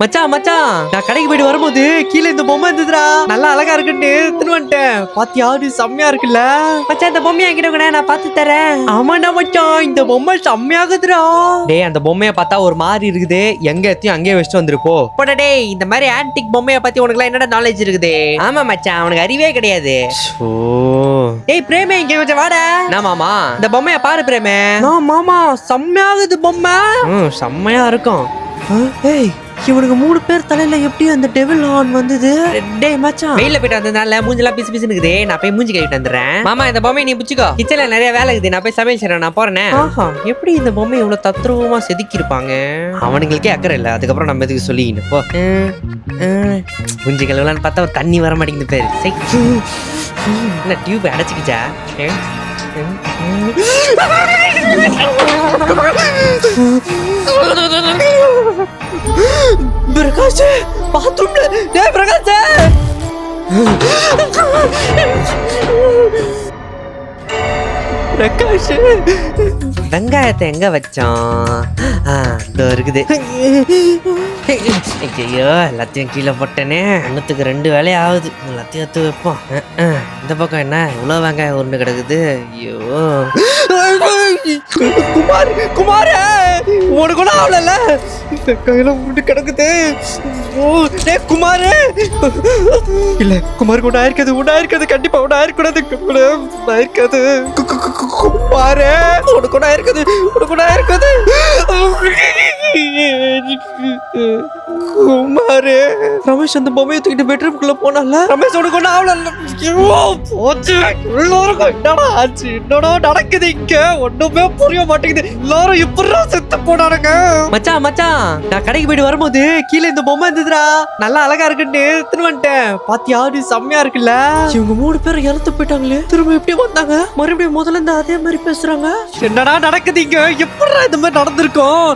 மச்சான் மச்சான் நான் கடைக்கு போயிட்டு வரும்போது கீழே இந்த பொம்மை இருந்துதுடா. நல்லா அழகா இருக்குன்னு எடுத்துட்டு வந்துட்டேன். பாத்தியா அது செம்மையா இருக்குல்ல மச்சான். இந்த பொம்மையை என்கிட்ட கூட நான் பார்த்து தரேன். ஆமாண்டா மச்சான், இந்த பொம்மை செம்மையாகுதுடா. டேய் அந்த பொம்மையை பார்த்தா ஒரு மாதிரி இருக்குது. எங்க எத்தையும் அங்கேயே வச்சுட்டு வந்துருப்போ. போடா டேய், இந்த மாதிரி ஆன்டிக் பொம்மையை பத்தி உனக்கு என்னடா நாலேஜ் இருக்குது? ஆமா மச்சான், அவனுக்கு அறிவே கிடையாது. டேய் பிரேமே, இங்க கொஞ்சம் வாடா. மாமா இந்த பொம்மையை பாரு பிரேமே. மாமா செம்மையாகுது பொம்மை. செம்மையா இருக்கும். ஏய் இவனுக்கு 3 பேர் தலையில எப்படி அந்த டெவில் ஹார்ன் வந்தது? டேய் மச்சான், வெயில்ல போயிட்டு வந்ததுனால மூஞ்செல்லாம் பிசு பிசுன்னு இருக்குது. நான் போய் மூஞ்சி கழுவிட்டு வந்துடுறேன். மாமா இந்த பொம்மையை நீ புடிச்சுக்கோ. கிச்சன்ல நிறைய வேலை இருக்குது, நான் போய் சமையல் செய்றேன். நான் போறேன். ஆஹா, எப்படி இந்த பொம்மை இவ்வளவு தத்ரூபமா செதுக்கி இருப்பாங்க? அவனுங்களுக்கே அக்கறை இல்ல. அதுக்கப்புறம் நம்ம எதுக்கு சொல்லிக்கணும் போ. மூஞ்சி கழுவலான்னு பார்த்தா ஒரு தண்ணி வர மாட்டேங்குது பேரு. என்ன டியூப் அடைச்சிக்கிச்சா? பிரகாஷ் பாத்ரூம்ல. டேய் பிரகாஷ், பிரகாஷ் வெங்காயத்தை எங்க வச்சோம்? இருக்குது. ஐயோ எல்லாத்தையும் கீழே போட்டேனே. ஒன்னுத்துக்கு 2 வேலை ஆகுது. எல்லாத்தையும் எடுத்து வைப்போம். இந்த பக்கம் என்ன இவ்வளவு வெங்காயம் உருண்டு கிடக்குது? ஐயோ குமார், குமார் உனக்கு கூட ஆகல. கையில உருண்டு கிடக்குது. குமார் இல்ல, குமார் கூட ஆயிருக்காது. கண்டிப்பா கூட ஆயிருக்கூடாது. ஆயிருக்காது குமார், உனக்கு கூட ஆயிருக்காது. குமார், ரமேஷ் அந்த பொம்மையை தூக்கிட்டு பெட்ரூம்குள்ள போனால. ரமேஷ் உனக்கு ஒண்ணு ஆகல. என்னடா ஆச்சு? என்னடா நடக்குது இங்க? ஒண்ணுமே புரிய மாட்டேங்குது. எல்லாரும் இப்படா செத்து போனானுங்க. மச்சான் நான் கடைக்கு போயிட்டு வரும்போது கீழே இந்த பொம்மை இருந்துதுடா. நல்லா அழகா இருக்குன்னு எடுத்துட்டு வந்துட்டேன். பாத்தியா அது செம்மையா இருக்குல்ல? இவங்க 3 பேரும் இறந்து போயிட்டாங்களே. திரும்ப எப்படி வந்தாங்க? மறுபடியும் முதல்ல இருந்து அதே மாதிரி பேசுறாங்க. என்னடா நடக்குது இங்க? எப்படா இந்த மாதிரி நடந்திருக்கும்?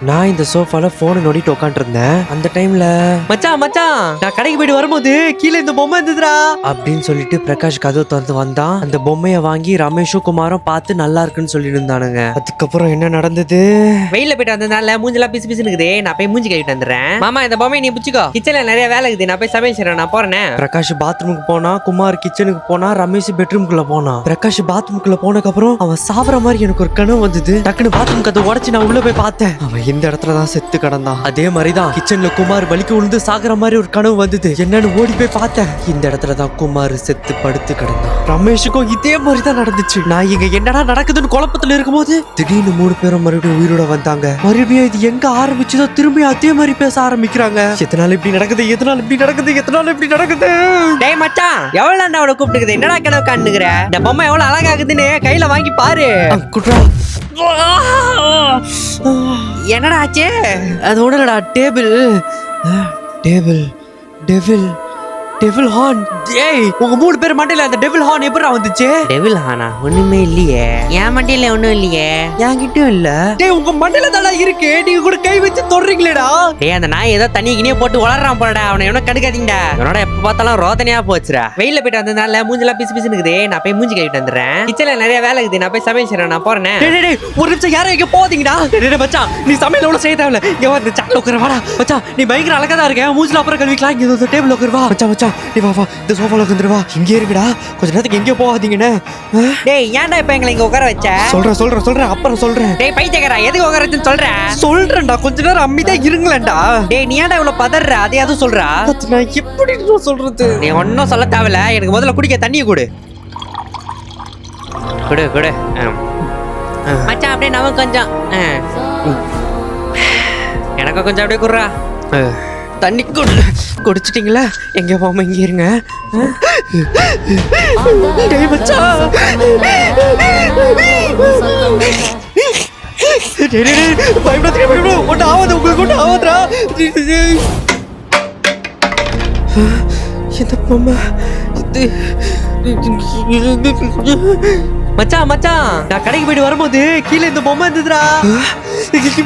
நான் இந்த சோஃபால போனை நோண்டிட்டு உட்காந்துருந்தேன். அந்த டைம்ல மச்சான் நான் கடைக்கு போயிட்டு வரும்போது கீழே இந்த பொம்மை இருந்துதுடா அப்படின்னு சொல்லிட்டு பிரகாஷ் கதவு திறந்து வந்தான். அந்த பொம்மையை வாங்கி ரமேஷும் குமாரும் பார்த்து நல்லா இருக்குன்னு சொல்லிட்டு இருந்தானுங்க. அதுக்கப்புறம் என்ன நடந்தது? வெயில்ல போயிட்டு வந்ததுனால மூஞ்செல்லாம் பிசு பிசுன்னு இருக்குது. நான் போய் மூஞ்சி கழுவிட்டு வந்துடுறேன். மாமா இந்த பொம்மையை நீ புடிச்சுக்கோ. கிச்சன்ல நிறைய வேலை இருக்குது, நான் போய் சமையல் செய்றேன். நான் போறேன். பிரகாஷ் பாத்ரூமுக்கு போனா, குமார் கிச்சனுக்கு போனா, ரமேஷ் பெட்ரூம்குள்ள போனா. பிரகாஷ் பாத்ரூமுக்குள்ள போனதுக்கு அப்புறம் அவன் சாவற மாதிரி எனக்கு ஒரு கனவு வந்தது. டக்குனு பாத்ரூம் கதவை உடைச்சு நான் உள்ள போய் பார்த்தேன். அவன் இந்த இடத்துலதான் செத்து கிடந்தான். அதே மாதிரிதான் கிச்சன்ல குமார் வலிக்கு விழுந்து சாகுற மாதிரி ஒரு கனவு வந்தது. என்னன்னு ஓடி போய் பார்த்தேன். இந்த இடத்துலதான் குமார் செத்து படுத்து கிடந்தான். ரமேஷுக்கும் இதே மாதிரிதான் நடந்துச்சு. நான் இங்க என்னடா நடக்குதுன்னு குழப்பத்துல இருக்கும்போது திடீர்னு 3 பேரும் மறுபடியும் உயிரோட வந்தாங்க. மறுபடியும் இது எங்க ஆரம்பிச்சதோ திரும்பி அதே மாதிரி பேச ஆரம்பிக்கிறாங்க. எதனால இப்படி நடக்குது? டேய் மச்சான், எவ்வளவு அவளை கூப்பிட்டுக்குது? என்னடா கனவு காணுகிற? இந்த பொம்மை எவ்வளவு அழகாகுதுன்னு கையில வாங்கி பாரு. என்னடா ஆச்சு? அது ஒண்ணுலடா, டெவில் ஹார்ன். ஏய் உங்க 3 பேர் மண்டையில அந்த டெவில் ஹார்ன் எப்பறா வந்துச்சு? டெவில் ஹார்னா? ஒண்ணுமே இல்லையே. என் மண்டையில ஒண்ணும் இல்லையே. என்கிட்டயும் இல்ல. டேய் உங்க மண்டையில தானே இருக்கு. நீங்க கூட கை வச்சு தொடுறீங்களேடா. டேய் அந்த நாய் ஏதோ தண்ணி கிணியே போட்டு வளர்றான் போலடா. அவனை எவனோ கடுக்காதீங்கடா. என்னோட எப்ப பார்த்தாலும் ரோதனையா போச்சுடா. வெயில்ல போயிட்டு வந்ததுனால மூஞ்செல்லாம் பிசு பிசுன்னு இருக்குது. நான் போய் மூஞ்சி கழுவிட்டு வந்துடுறேன். கிச்சன்ல நிறைய வேலை இருக்குது, நான் போய் சமையல் செய்றேன். நான் போறேன். டேய் ஒரு நிமிஷம், யாரும் இங்க போதீங்கடா. டேய் மச்சான், நீ சமையல் எவ்வளவு செய்ய தேவையில்ல. இங்க வந்து சாட்ல உட்கார வாடா. மச்சான் நீ பயங்கர அழகா தான் இருக்க. மூஞ்சில அப்புறம் கழுவிக்கலாம். இங்க டேபிள் உட்கார வா. மச்சான் நீ வா இந்த சோஃபால உட்காந்துரு வா. இங்கே இருக்குடா, கொஞ்ச நேரத்துக்கு எங்கே போகாதீங்கன்னு. டேய் ஏன்டா இப்ப எங்களை இங்க உட்கார வச்ச? சொல்றேன் அப்புறம் சொல்றேன். டேய் பைத்தியக்காரா, எதுக்கு உட்கார வச்சேன்னு சொல்றேன்டா. கொஞ்ச நேரம் அமைதியா இருங்களேன்டா. டேய் நீ ஏன்டா இவ்வளவு பதற? அதையாவது சொல்றா. நான் எப்படி சொல்றது? நீ ஒன்னும் சொல்ல தேவையில்ல. எனக்கு முதல்ல குடிக்க தண்ணியை கொடு. மச்சான் அப்படியே நமக்கு கொஞ்சம், எனக்கு கொஞ்சம் அப்படியே குடுறா. தண்ணி குடிச்சிட்டீங்களா? எங்க போகாம இங்க இருங்க. மச்சான் நான் கடைக்கு போயிட்டு வரும்போது கீழே இந்த பொம்மை இருந்துதுடா.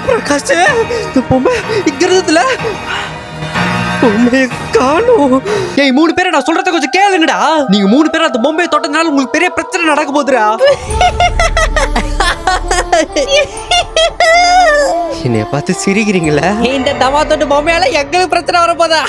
பிரகாஷ் இந்த பொம்மை இங்க இருந்ததுல காணோம். ஏய் 3 பேரை நான் சொல்றத கொஞ்சம் கேளுங்கடா. நீங்க 3 பேரும் அந்த பொம்மையை தொட்டதுனால உங்களுக்கு பெரிய பிரச்சனை நடக்க போகுதுடா. என்னைய பார்த்து சிரிக்கிறீங்களா? இந்த தமா தொட்டு பொம்மையால எங்களுக்கு பிரச்சனை வரப்போதா?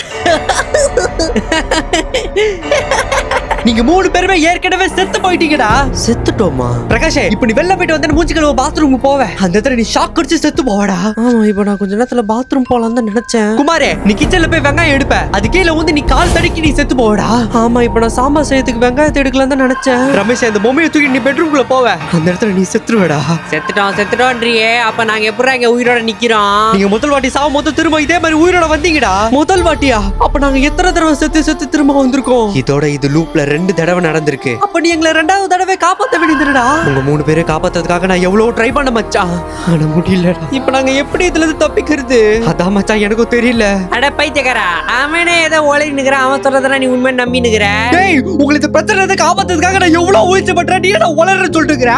நீங்க 3 பேருமே ஏற்கனவே செத்து போயிட்டீங்கடா. செத்துட்டோமா? பிரகாஷ், இப்ப நீ வெளில போயிட்டு வந்து மூச்சு கழுவ பாத்ரூம் போவே. அந்த இடத்துல நீ ஷாக் அடிச்சு செத்து போவடா. ஆமா, இப்ப நான் கொஞ்ச நேரத்துல பாத்ரூம் போலாம் தான் நினைச்சேன். குமாரே, நீ கிச்சன்ல போய் வெங்காயம் எடுப்ப. அது கீழே வந்து நீ கால் தடுக்கி நீ செத்து போவடா. ஆமா, இப்ப நான் சாம்பார் செய்யறதுக்கு வெங்காயத்தை எடுக்கலாம் தான் நினைச்சேன். ரமேஷ், அந்த பொம்மையை தூக்கி நீ பெட்ரூம்குள்ள போவ. அந்த இடத்துல நீ செத்துருவடா. செத்துட்டோம்ன்றியே. அப்ப நாங்க எப்பறம் இங்க உயிரோட நிக்கிறோம்? நீங்க முதல் வாட்டி சாவும் போது திரும்ப இதே மாதிரி உயிரோட வந்தீங்கடா. முதல் வாட்டியா? அப்ப நாங்க எத்தனை தடவை செத்து திரும்ப வந்திருக்கோம்? இதோட இது லூப்ல 2 தடவை நடந்திருக்கு. அப்ப நீ எங்களை 2வது தடவை காப்பாத்த வேண்டியதுடா. உங்க 3 பேரை காப்பாத்துறதுக்காக நான் எவ்வளவு ட்ரை பண்ண மச்சான். ஆனா முடியலடா. இப்ப நாங்க எப்படி இதுல இருந்து தப்பிக்கிறது? அதான் மச்சான் எனக்கும் தெரியல. அட பைத்தியக்காரா, அவனே ஏதோ ஓலை நிக்கிற, அவன் சொல்றதெல்லாம் நீ உண்மை நம்பி நிக்கிற. டேய், உங்களுக்கு பிரச்சனை காப்பாத்துறதுக்காக நான் எவ்வளவு முயற்சி பண்றேன். நீ என்ன ஓலற சொல்லிட்டு இருக்கற?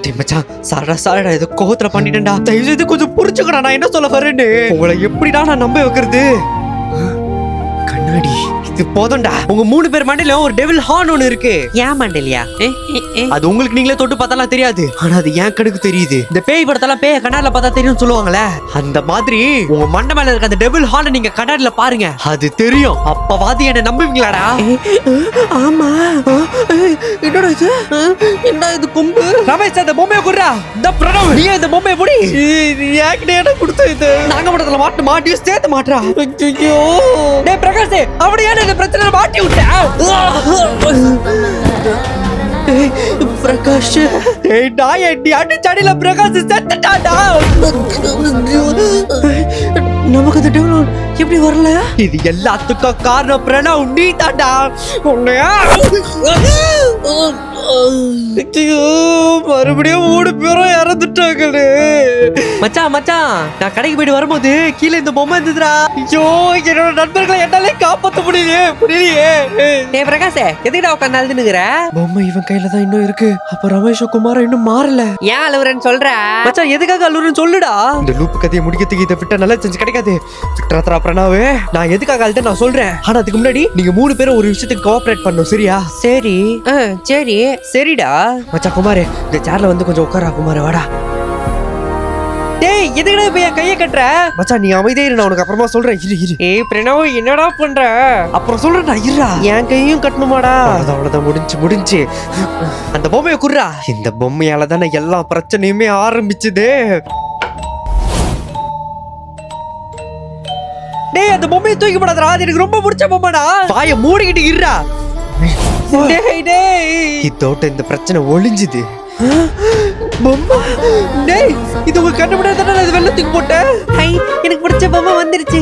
டேய் மச்சான், சாரடா ஏதோ கோவத்துல பண்ணிட்டேன்டா. தயவு செய்து கொஞ்சம் புரிஞ்சுக்கடா நான் என்ன சொல்ல வரேன்னு. உங்களை எப்படிடா நான் நம்ப வைக்கிறது? கண்ணாடி இது போதும்டா. உங்க 3 பேர் மண்டையில ஒரு டெவில் ஹார்ன் ஒன்னு இருக்கு. ஏன் மண்டையிலயா? அது உங்களுக்கு நீங்களே தொட்டு பார்த்தாலாம் தெரியாது. ஆனா அது ஏன் கணக்கு தெரியுது. இந்த பேய் படத்தெல்லாம் பேய கண்ணாடில பார்த்தா தெரியும் சொல்லுவாங்களே, அந்த மாதிரி உங்க மண்டை மேல இருக்க அந்த டெவில் ஹார்ன் நீங்க கண்ணாடில பாருங்க, அது தெரியும். அப்பவாது என்ன நம்புவீங்களாடா? ஆமா. என்னடா இது? என்ன இது கொம்பு? ரமேஷ், அந்த பொம்மையை குடுறா. இந்த பிரணவ், நீ இந்த பொம்மையை புடி. ஏக்கிட்ட என்ன கொடுத்த இது? நாங்க படத்துல மாட்டி சேர்த்து மாட்றா. ஐயோ டேய் பிரகாஷ், அப்படியே இந்த பிரச்சனை மாட்டி விட்ட. பிரகாஷ், ஏய் நாய், நீ அடிச்சடில பிரகாஷ் செத்துட்டாடா. நமக்கு அந்த டெவலப் எப்படி வரல? இது எல்லாத்துக்கும் காரணம் பிரணவ், நீ தாண்டா. மறுபடியும் 3 பேரும் இறந்துட்டாங்களே. மச்சான், நான் கடைக்கு போயிட்டு வரும்போது கீழே இந்த பொம்மை இருந்துதுடா. ஐயோ, என்னோட நண்பர்களை என்னாலே காப்பாத்த முடியலையே. டேய் பிரகாஷ், எதுக்குடா உட்கார்ந்து அழுதுனுக்குற? பொம்மை இவன் கையில தான் இன்னும் இருக்கு. அப்ப ரமேஷ் குமார் இன்னும் மாறல. ஏன் அழுவுறன்னு சொல்ற? மச்சான், எதுக்காக அழுவுறன்னு சொல்லுடா. இந்த லூப் கதையை முடிக்கிறதுக்கு இதை விட்டா நல்லா செஞ்சு கிடைக்காது. விக்ரத்ரா பிரணாவே, நான் எதுக்காக அழுத நான் சொல்றேன். ஆனா அதுக்கு முன்னாடி நீங்க 3 பேரும் ஒரு விஷயத்துக்கு கோஆபரேட் பண்ணணும், சரியா? சரிடா. மச்சான் குமாரே, இந்த சேர்ல வந்து கொஞ்சம் உட்காரா. குமாரே வாடா. டேய், எதுக்குடா இப்ப என் கையை கட்டுற? மச்சான் நீ அமைதியா இரு, நான் உனக்கு அப்புறமா சொல்றேன். இரு. ஏய் பிரணவ், என்னடா பண்ற? அப்புறம் சொல்றேன்டா, இருடா. என் கையும் கட்டணுமாடா? அவ்வளவுதான், முடிஞ்சு. அந்த பொம்மையை குடுறா. இந்த பொம்மையால தானே எல்லா பிரச்சனையுமே ஆரம்பிச்சுது. டேய், அந்த பொம்மையை தூக்கி போடாதடா. அது எனக்கு ரொம்ப பிடிச்ச பொம்மைடா. வாயை மூடிக்கிட்டு இருடா. இதோட இந்த பிரச்சனை ஒளிஞ்சுது. டேய், இது உங்க கண்ணு முன்னாடி வெள்ளத்துக்கு போட்டேன். எனக்கு பிடிச்ச பொம்மை வந்துருச்சு.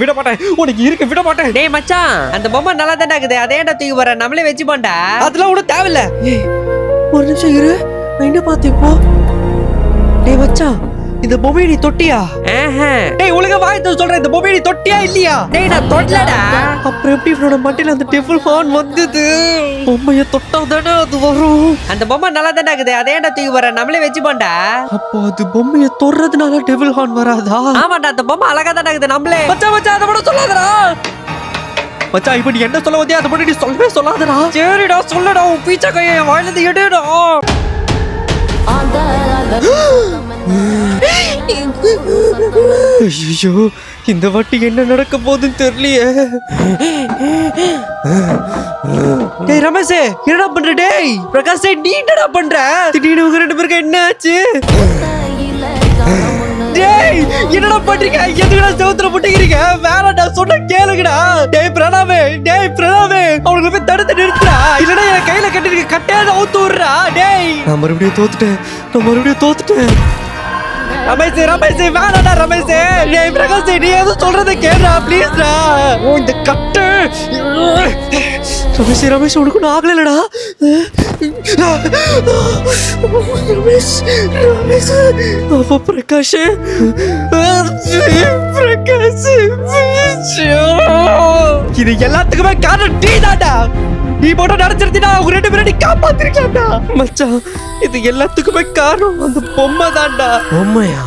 விட மாட்டேன் உனக்கு இருக்கு, விட மாட்டேன். டேய் மச்சான், அந்த பொம்மை நல்லா தானே இருக்குது. அதே தூக்கி போற, நம்மளே வச்சு போண்டா. அதெல்லாம் உனக்கு தேவையில்ல. ஒரு நிமிஷம் இரு, நான் என்ன பார்த்தேன் இப்போ. டேய் மச்சான், இந்த பொம்மையை நீ தொட்டியா? டேய் ஒழுங்கா வாய்த்து சொல்றேன், இந்த பொம்மையை நீ தொட்டியா இல்லையா? டேய் நான் தொட்டலடா. அப்புறம் எப்படி என்னோட மண்டையில அந்த டெவில் ஹார்ன் வந்தது? பொம்மையை தொட்டா தானே அது வரும். அந்த பொம்மை நல்லா தானே இருக்குது. அதே தூக்கி வர, நம்மளே வச்சு போண்டா. அப்போ அது பொம்மையை தொடுறதுனால டெவில் ஹார்ன் வராதா? ஆமாடா, அந்த பொம்மை அழகா தானே இருக்குது. நம்மளே மச்சான் அதை மட்டும் சொல்லாதடா. மச்சான், இப்ப நீ என்ன சொல்ல வந்தியா? அதை மட்டும் நீ சொல்லவே சொல்லாதடா. சரிடா, சொல்லடா. உன் பீச்சா கையை என் வாயிலிருந்து எடுடா. ஐயோ, இந்த வாட்டி என்ன நடக்க போகுதுன்னு தெரியலையே. டேய் ரமேஷ், என்னடா பண்ற? டேய் பிரகாஷ், நீ என்னடா பண்ற? திடீர்னு உங்க 2 பேருக்கு என்ன ஆச்சு? டேய் என்னடா பண்றீங்க? எதுக்குடா செவுத்துல போட்டுக்கிறீங்க? வேணாடா, சொன்ன கேளுங்கடா. டேய் பிரணாவே, அவங்களுக்கு போய் தடுத்து நிறுத்துறா. இல்லடா என் கையில கட்டிருக்க கட்டையாத அவுத்து விடுறா. டேய், நான் மறுபடியும் தோத்துட்டேன். ரமேஷ் வேணாடா. ரமேஷ், டேய் பிரகாஷ், நீ ஏதோ சொல்றத கேளுடா ப்ளீஸ்டா. இந்த கட்டு ரமேஷ் உனக்கு நான் ஆகலடா. ரமேஷ் அப்ப பிரகாஷ் இது எல்லாத்துக்குமே காரணம் நீ தான்டா. நீ மட்டும் நடச்சிருந்தா அவங்க 2 பேரும் நீ காப்பாத்திருக்கலாம்டா. மச்சான், இது எல்லாத்துக்குமே காரணம் அந்த பொம்மை தான்டா. பொம்மையா?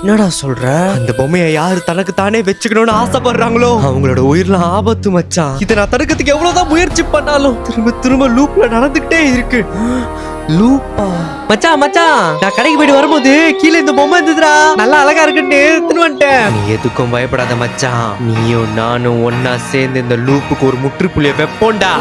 என்னடா சொல்ற? அந்த பொம்மையை யாரு தனக்கு தானே வச்சுக்கணும்னு ஆசைப்படுறாங்களோ அவங்களோட உயிர்லாம் ஆபத்து மச்சான். இதை நான் தடுக்கிறதுக்கு எவ்வளவுதான் முயற்சி பண்ணாலும் திரும்ப லூப்ல நடந்துகிட்டே இருக்கு. லூப்பா? மச்சான் மச்சான், நான் கடைக்கு போயிட்டு வரும்போது கீழே இந்த பொம்மை இருந்துதுடா, நல்லா அழகா இருக்குன்னு எடுத்துட்டு வந்துட்டேன். நீ எதுக்கும் பயப்படாத மச்சான், நீயும் நானும் ஒன்னா சேர்ந்து இந்த லூப்புக்கு ஒரு முற்றுப்புள்ளிய வைப்போம்டா.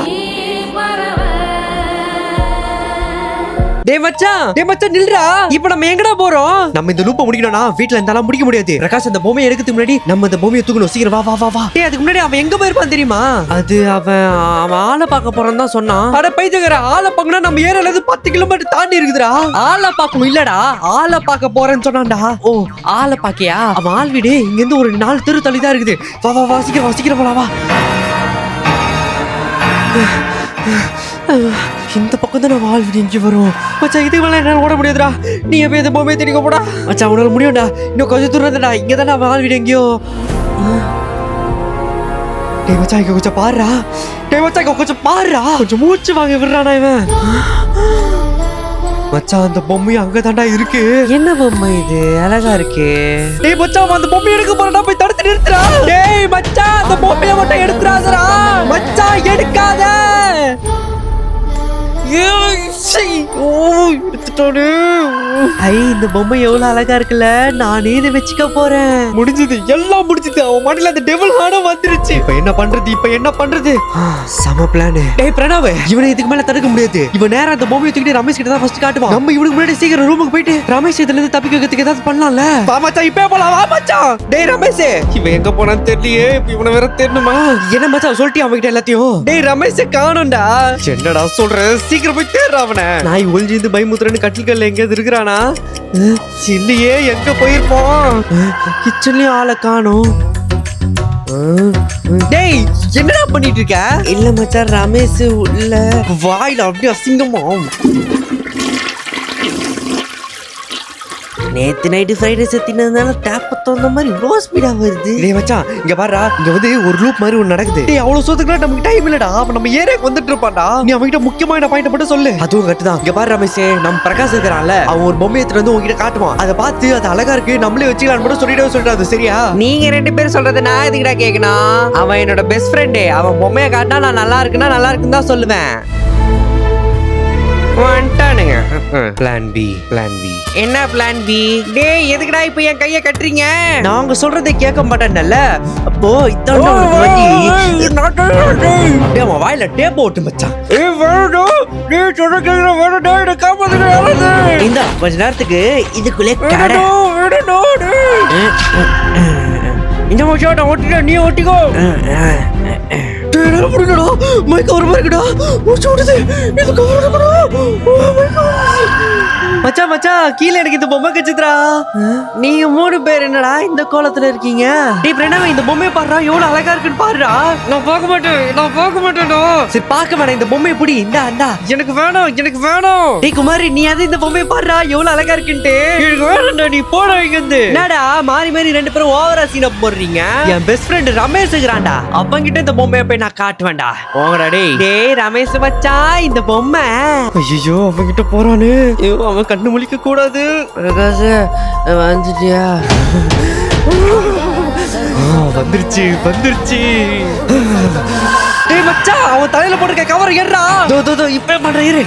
டேய் மச்சான் நில்றா. இப்போ நம்ம எங்கடா போறோம்? நம்ம இந்த லூப்பை முடிக்கணும்னா வீட்ல இருந்தாலும் முடிக்க முடியாது. பிரகாஷ் அந்த பொம்மையை எடுக்கிறதுக்கு முன்னாடி நம்ம இந்த பொம்மையை தூக்கணும். சீக்கிரம் வா வா வா வா. டேய் அதுக்கு முன்னாடி அவன் எங்க போயிருப்பான் தெரியுமா? அது அவன் ஆளை பார்க்க போறான்னு தான் சொன்னான். அட பைத்தியக்கார, ஆளை பார்க்கணும்னா நம்ம ஏரியால இருந்து 10 கிலோமீட்டர் தாண்டி இருக்குதுடா. ஆளை பார்க்கணும் இல்லடா, ஆளை பார்க்க போறேன்னு சொன்னான்டா. ஓ ஆளை பாக்கியா? அவன் ஆள் வீடு இங்க இருந்து ஒரு 4 தெரு தள்ளி தான் இருக்குது. வா வா வா, சீக்கிரம் போலாம் வா. இந்த பக்கம் தான் நான் வாழ் இங்கே வரும். மச்சான் இதுக்கு மேலே என்னால் ஓட முடியாதுடா. நீ எப்போ இந்த பொம்மையை தெரிவிக்க போடா. மச்சான் உன்னால முடியும்டா, இன்னும் கொஞ்சம் தூரம் தான்டா. இங்கே தான் நான் வாழ் வீடு எங்கேயோ. டேய் மச்சான் இங்கே கொஞ்சம் பாருடா. கொஞ்சம் மூச்சு வாங்க விடுறானா இவன். மச்சான் அந்த பொம்மை அங்க தாண்டா இருக்கு. என்ன பொம்மை இது? அழகா இருக்கு. டேய் மச்சான் அந்த பொம்மை எடுக்க போறடா, போய் தடுத்து நிறுத்துடா. டேய் மச்சான் அந்த பொம்மையை மட்டும் எடுத்துறாதடா. மச்சான் எடுக்காத. இந்த பொம்மை எவ்வளவு அழகா இருக்குல்ல, நானே இதை வச்சுக்க போறேன். முடிஞ்சது, எல்லாம் முடிஞ்சது. அவன் மண்ணில அந்த டெவில் ஹார்ட் வந்துருச்சு. இப்ப என்ன பண்றது? சம பிளான். டேய் பிரணவ், இவனை இதுக்கு மேல தடுக்க முடியாது. இவன் நேரா அந்த பொம்மையை தூக்கிட்டு ரமேஷ் கிட்ட தான் ஃபர்ஸ்ட் காட்டுவான். நம்ம இவனுக்கு முன்னாடி சீக்கிரம் ரூமுக்கு போயிட்டு ரமேஷ் இதுல இருந்து தப்பிக்க வைக்கிறதுக்கு ஏதாவது பண்ணலாம்ல. வா மச்சான் இப்பவே போலாம். வா மச்சான். டேய் ரமேஷ், இவன் எங்க போனான்னு தெரியலையே. இவனை வேற தேடணுமா? என்ன மச்சான் சொல்லிட்டு அவன்கிட்ட எல்லாத்தையும்? டேய் ரமேஷ் காணோம்டா. என்னடா சொல்ற? சீக்கிரம் போய் தேடுறா அவனை. நாய் ஒளிஞ்சிருந்து பயமுத்துறன்னு கட்டில்கல்ல எங்கேயாவது இருக்கிறானா? இல்லையே, எங்க போயிருப்போம்? கிச்சன்லயும் ஆளை காணோம். டேய் என்னடா பண்ணிட்டு இருக்க? இல்ல மச்சான், ரமேஷ் உள்ள வாயில அப்படியே அசிங்கமா. நேத்து நைட்டு ஃப்ரைட் ரைஸ் தின்னதுனால டேப் தோந்த மாதிரி இவ்வளோ ஸ்பீடா வருது. டேய் மச்சான் இங்க பாருடா, இங்க வந்து ஒரு லூப் மாதிரி ஒன்று நடக்குது. டேய் அவ்வளவு சோத்துக்குலாம் நமக்கு டைம் இல்லடா. அப்ப நம்ம ஏரியாக்கு வந்துட்டு இருப்பான்டா. நீ அவன்கிட்ட முக்கியமான பாயிண்ட் மட்டும் சொல்லு. அதுவும் கரெக்ட் தான். இங்க பாரு ரமேஷ், நம்ம பிரகாஷ் இருக்கிறான்ல, அவன் ஒரு பொம்மை எடுத்துட்டு வந்து உங்ககிட்ட காட்டுவான். அதை பார்த்து அது அழகா இருக்கு, நம்மளே வச்சுக்கலான்னு மட்டும் சொல்லிடாது. சரியா? நீங்க 2 பேரும் சொல்றது நான் எதுக்குடா கேட்கணும்? அவன் என்னோட பெஸ்ட் ஃப்ரெண்டு. அவன் பொம்மையை காட்டினா நான் நல்லா இருக்குன்னு தான் சொல்லுவேன். Plan B. என்ன பிளான் பி? டேய் எதுக்குடா இப்ப என் கைய கட்டுறீங்க? நாங்க சொல்றதை கேட்க மாட்டேன்ல. அப்போ இதான் வண்டி. அவன் வாயில டேப் போட்டு மச்சான். இந்த கொஞ்ச நேரத்துக்கு இதுக்குள்ளே கடை. இந்த மச்சான் ஓட்டிட, நீ ஓட்டிக்கோ. மச்சான் கீழே எனக்கு இந்த பொம்மை கச்சித்ரா. நீங்க 3 பேர் என்னடா இந்த கோலத்துல இருக்கீங்க? டேய் பிரணவ், இந்த பொம்மையை பாருடா, எவ்வளவு அழகா இருக்குன்னு பாருடா. நான் பார்க்க மாட்டேன்டா. சரி பார்க்க வேணாம், இந்த பொம்மையை பிடி. இந்தா எனக்கு வேணும். டேய் குமாரி, நீ அது இந்த பொம்மையை பாருடா, எவ்வளவு அழகா இருக்குன்ட்டு. எனக்கு வேணும்டா, நீ போடா இங்க இருந்து. என்னடா மாறி 2 பேரும் ஓவரா சீனை போடுறீங்க? என் பெஸ்ட் ஃப்ரெண்ட் ரமேஷ் இருக்கிறான்டா, அவங்கிட்ட இந்த பொம்மையை போய் நான் காட்டுவேன்டா. போங்கடா டேய் ரமேஷ் மச்சான், இந்த பொம்மை. ஐயோ அவங்கிட்ட போறானே, அவன் கண்ணு முழிக்க கூடாது. பிரகாஷ் வந்துட்டியா? வந்துருச்சு. டேய் மச்சான், அவன் தலையில போட்டுக்க கவர் ஏறா. தோ இப்ப பண்ற இரு.